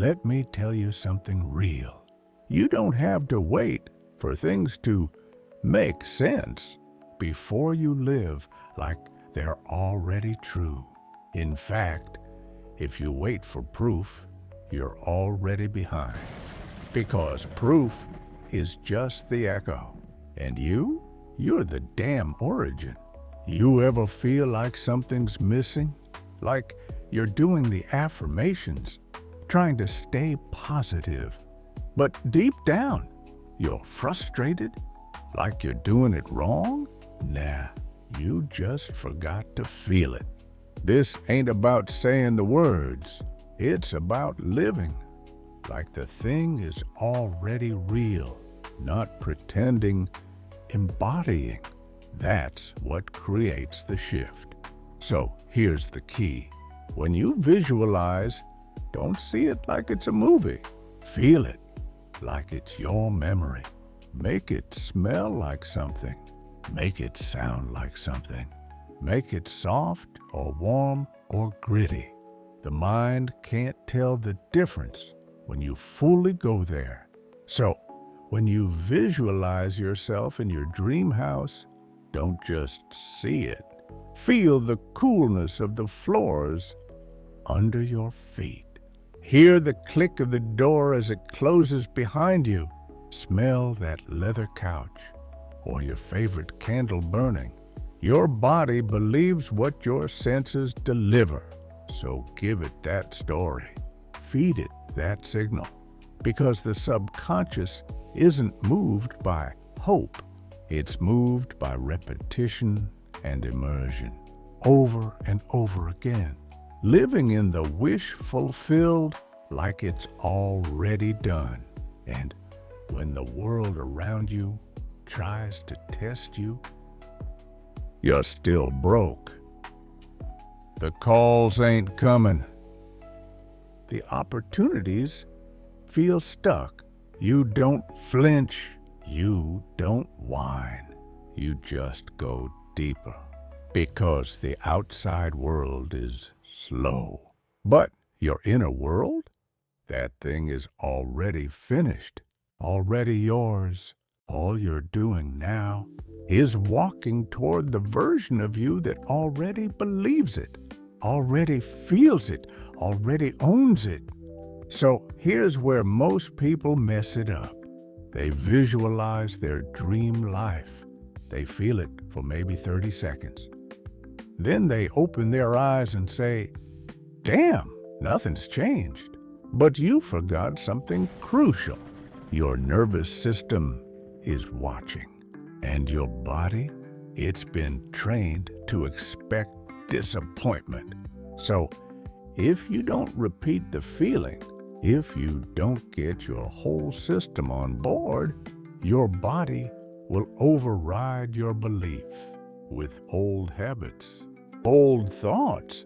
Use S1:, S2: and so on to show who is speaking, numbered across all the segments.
S1: let me tell you something real. You don't have to wait for things to make sense before you live like they're already true. In fact, if you wait for proof, you're already behind. Because proof is just the echo. And you're the damn origin. You ever feel like something's missing? Like you're doing the affirmations, trying to stay positive. But deep down, you're frustrated? Like you're doing it wrong? Nah, you just forgot to feel it. This ain't about saying the words. It's about living like the thing is already real, not pretending, embodying. That's what creates the shift. So here's the key. When you visualize, don't see it like it's a movie. Feel it like it's your memory. Make it smell like something. Make it sound like something. Make it soft or warm or gritty. The mind can't tell the difference when you fully go there. So, when you visualize yourself in your dream house, don't just see it. Feel the coolness of the floors under your feet. Hear the click of the door as it closes behind you. Smell that leather couch or your favorite candle burning. Your body believes what your senses deliver. So give it that story. Feed it that signal. Because the subconscious isn't moved by hope. It's moved by repetition and immersion. Over and over again. Living in the wish fulfilled like it's already done. And when the world around you tries to test you, you're still broke. The calls ain't coming. The opportunities feel stuck. You don't flinch. You don't whine. You just go deeper. Because the outside world is slow. But your inner world? That thing is already finished. Already yours. All you're doing now is walking toward the version of you that already believes it, already feels it, already owns it. So here's where most people mess it up. They visualize their dream life. They feel it for maybe 30 seconds. Then they open their eyes and say, "Damn, nothing's changed." But you forgot something crucial. Your nervous system is watching. And your body, it's been trained to expect disappointment. So, if you don't repeat the feeling, if you don't get your whole system on board, your body will override your belief with old habits, old thoughts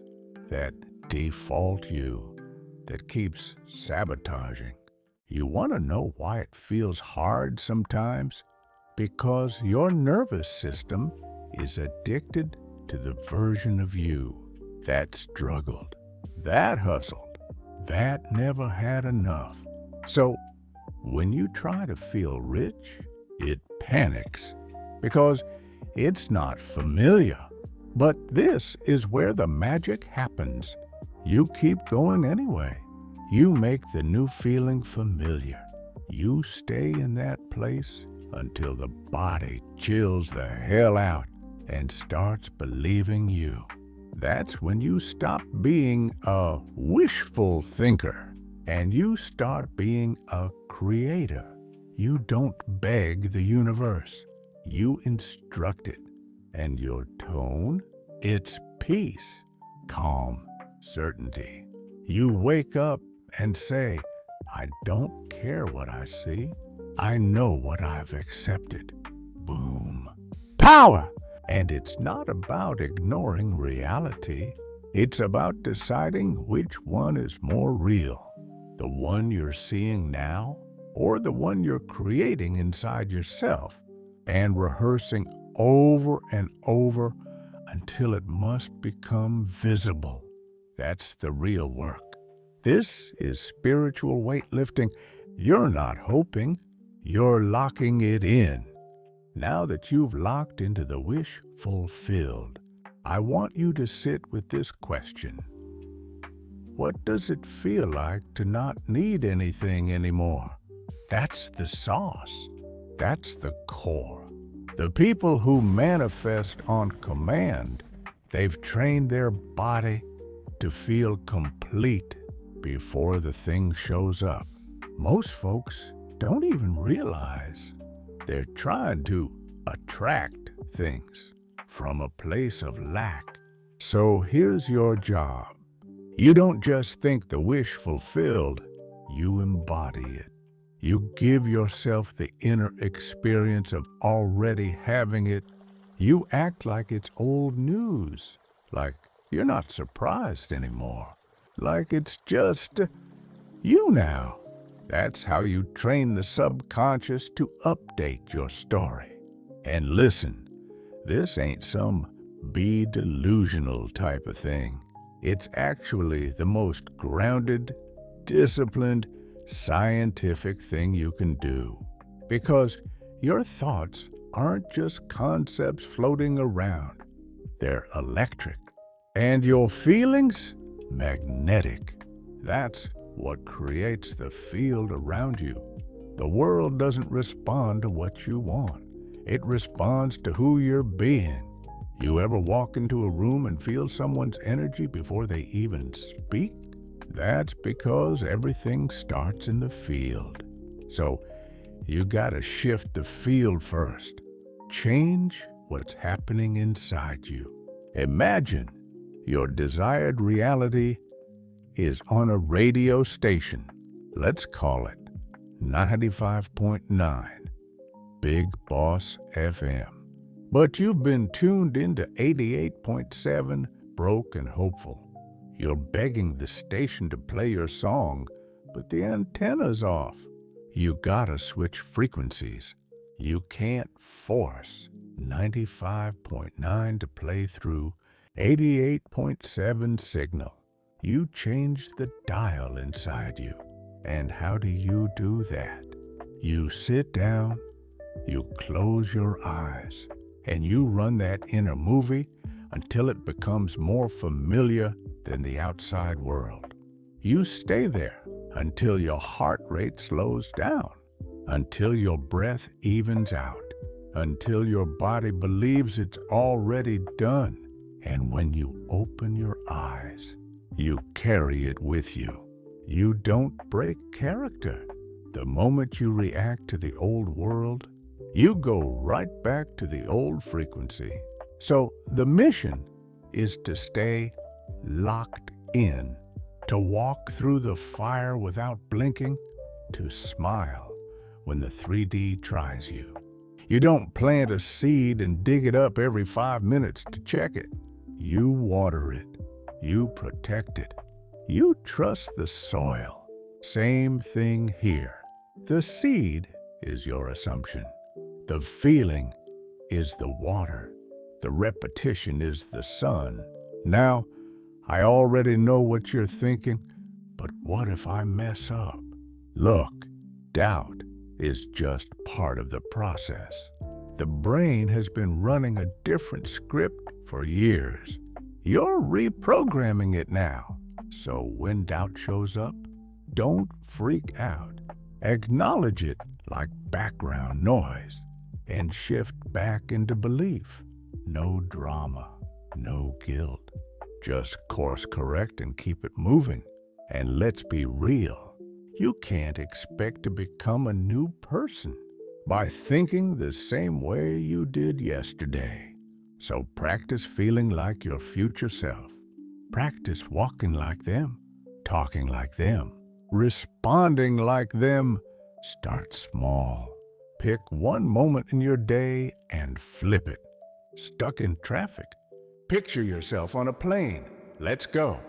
S1: that default you, that keeps sabotaging. You want to know why it feels hard sometimes? Because your nervous system is addicted to the version of you that struggled, that hustled, that never had enough. So when you try to feel rich, it panics because it's not familiar. But this is where the magic happens. You keep going anyway. You make the new feeling familiar. You stay in that place until the body chills the hell out and starts believing you. That's when you stop being a wishful thinker and you start being a creator. You don't beg the universe. You instruct it. And your tone, it's peace, calm, certainty. You wake up and say, "I don't care what I see. I know what I've accepted." Boom. Power! And it's not about ignoring reality. It's about deciding which one is more real. The one you're seeing now, or the one you're creating inside yourself, and rehearsing over and over until it must become visible. That's the real work. This is spiritual weightlifting. You're not hoping, you're locking it in. Now that you've locked into the wish fulfilled, I want you to sit with this question. What does it feel like to not need anything anymore? That's the sauce. That's the core. The people who manifest on command, they've trained their body to feel complete before the thing shows up. Most folks don't even realize they're trying to attract things from a place of lack. So here's your job. You don't just think the wish fulfilled, you embody it. You give yourself the inner experience of already having it. You act like it's old news, like you're not surprised anymore, like it's just you now. That's how you train the subconscious to update your story. And listen, this ain't some be delusional type of thing. It's actually the most grounded, disciplined, scientific thing you can do. Because your thoughts aren't just concepts floating around. They're electric. And your feelings? Magnetic. That's what creates the field around you. The world doesn't respond to what you want. It responds to who you're being. You ever walk into a room and feel someone's energy before they even speak? That's because everything starts in the field. So you gotta shift the field first. Change what's happening inside you. Imagine your desired reality is on a radio station. Let's call it 95.9, Big Boss FM. But you've been tuned into 88.7, broke and hopeful. You're begging the station to play your song, but the antenna's off. You gotta switch frequencies. You can't force 95.9 to play through 88.7 signal. You change the dial inside you. And how do you do that? You sit down, you close your eyes, and you run that inner movie until it becomes more familiar than the outside world. You stay there until your heart rate slows down, until your breath evens out, until your body believes it's already done. And when you open your eyes, you carry it with you. You don't break character. The moment you react to the old world, you go right back to the old frequency. So the mission is to stay locked in, to walk through the fire without blinking, to smile when the 3D tries you. You don't plant a seed and dig it up every 5 minutes to check it. You water it. You protect it. You trust the soil. Same thing here. The seed is your assumption. The feeling is the water. The repetition is the sun. Now, I already know what you're thinking, but what if I mess up? Look, doubt is just part of the process. The brain has been running a different script for years. You're reprogramming it now. So when doubt shows up, don't freak out. Acknowledge it like background noise and shift back into belief. No drama, no guilt. Just course correct and keep it moving. And let's be real. You can't expect to become a new person by thinking the same way you did yesterday. So practice feeling like your future self. Practice walking like them, talking like them, responding like them. Start small. Pick one moment in your day and flip it. Stuck in traffic? Picture yourself on a plane. Let's go.